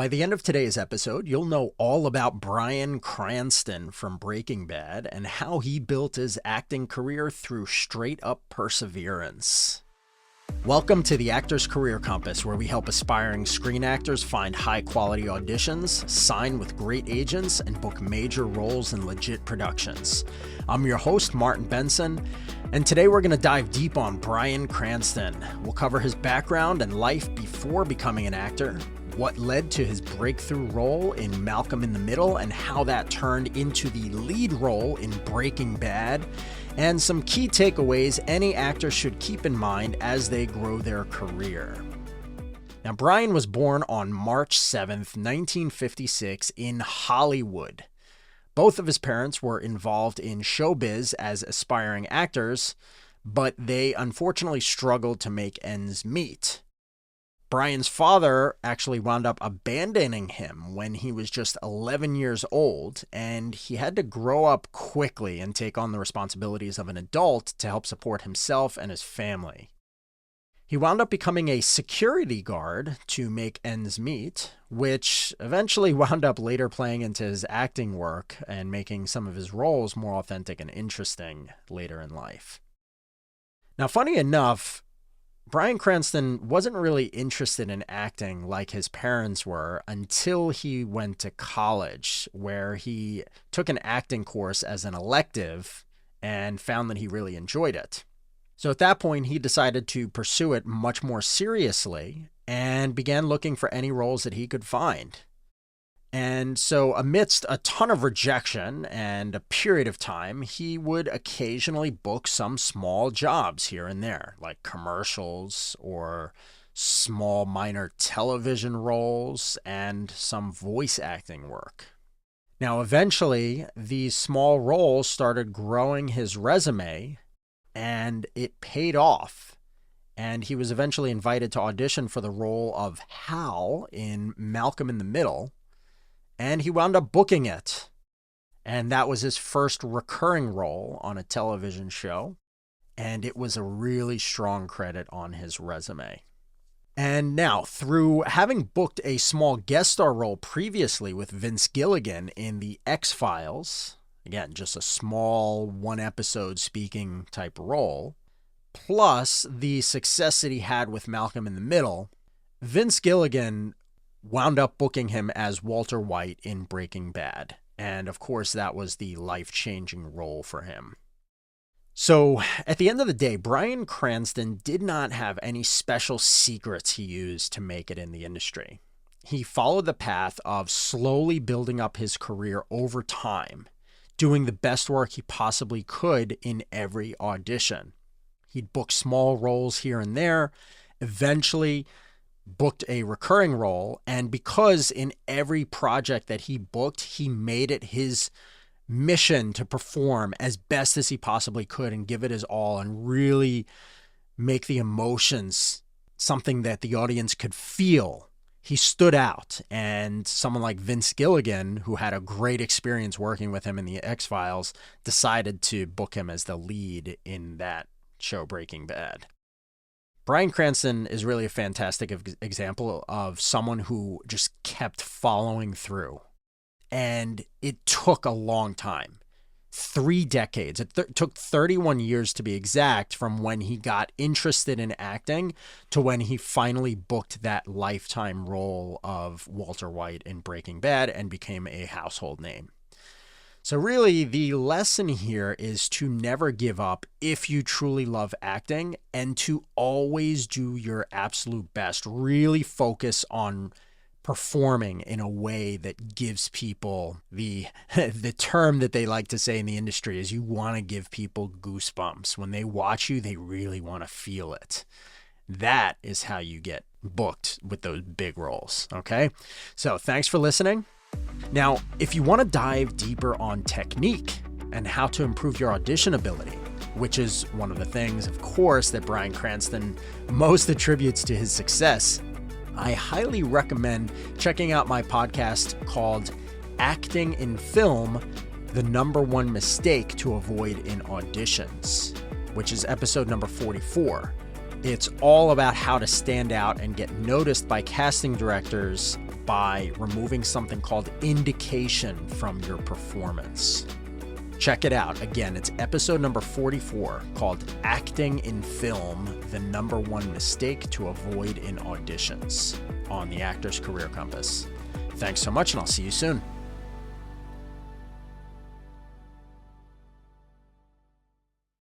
By the end of today's episode, you'll know all about Bryan Cranston from Breaking Bad and how he built his acting career through straight-up perseverance. Welcome to the Actor's Career Compass, where we help aspiring screen actors find high-quality auditions, sign with great agents, and book major roles in legit productions. I'm your host, Martin Benson, and today we're going to dive deep on Bryan Cranston. We'll cover his background and life before becoming an actor, what led to his breakthrough role in Malcolm in the Middle and how that turned into the lead role in Breaking Bad, and some key takeaways any actor should keep in mind as they grow their career. Now, Bryan was born on March 7th, 1956 in Hollywood. Both of his parents were involved in showbiz as aspiring actors, but they unfortunately struggled to make ends meet. Bryan's father actually wound up abandoning him when he was just 11 years old, and he had to grow up quickly and take on the responsibilities of an adult to help support himself and his family. He wound up becoming a security guard to make ends meet, which eventually wound up later playing into his acting work and making some of his roles more authentic and interesting later in life. Now, funny enough, Bryan Cranston wasn't really interested in acting like his parents were until he went to college, where he took an acting course as an elective and found that he really enjoyed it. So at that point, he decided to pursue it much more seriously and began looking for any roles that he could find. And so amidst a ton of rejection and a period of time, he would occasionally book some small jobs here and there, like commercials or small minor television roles and some voice acting work. Now, eventually, these small roles started growing his resume, and it paid off. And he was eventually invited to audition for the role of Hal in Malcolm in the Middle, and he wound up booking it. And that was his first recurring role on a television show. And it was a really strong credit on his resume. And now, through having booked a small guest star role previously with Vince Gilligan in The X-Files, again, just a small one-episode speaking type role, plus the success that he had with Malcolm in the Middle, Vince Gilligan wound up booking him as Walter White in Breaking Bad. And of course, that was the life-changing role for him. So at the end of the day, Bryan Cranston did not have any special secrets he used to make it in the industry. He followed the path of slowly building up his career over time, doing the best work he possibly could in every audition. He'd book small roles here and there, eventually booked a recurring role, and because in every project that he booked, he made it his mission to perform as best as he possibly could and give it his all and really make the emotions something that the audience could feel. He stood out, and someone like Vince Gilligan, who had a great experience working with him in The X-Files, decided to book him as the lead in that show, Breaking Bad. Bryan Cranston is really a fantastic example of someone who just kept following through. And it took a long time. 3 decades. It took 31 years to be exact from when he got interested in acting to when he finally booked that lifetime role of Walter White in Breaking Bad and became a household name. So really, the lesson here is to never give up if you truly love acting and to always do your absolute best. Really focus on performing in a way that gives people the term that they like to say in the industry is you want to give people goosebumps. When they watch you, they really want to feel it. That is how you get booked with those big roles, okay? So thanks for listening. Now, if you want to dive deeper on technique and how to improve your audition ability, which is one of the things, of course, that Bryan Cranston most attributes to his success, I highly recommend checking out my podcast called Acting in Film, the #1 mistake to avoid in auditions, which is episode number 44. It's all about how to stand out and get noticed by casting directors by removing something called indication from your performance. Check it out. Again, it's episode number 44 called Acting in Film, the #1 mistake to avoid in auditions on the Actor's Career Compass. Thanks so much, and I'll see you soon.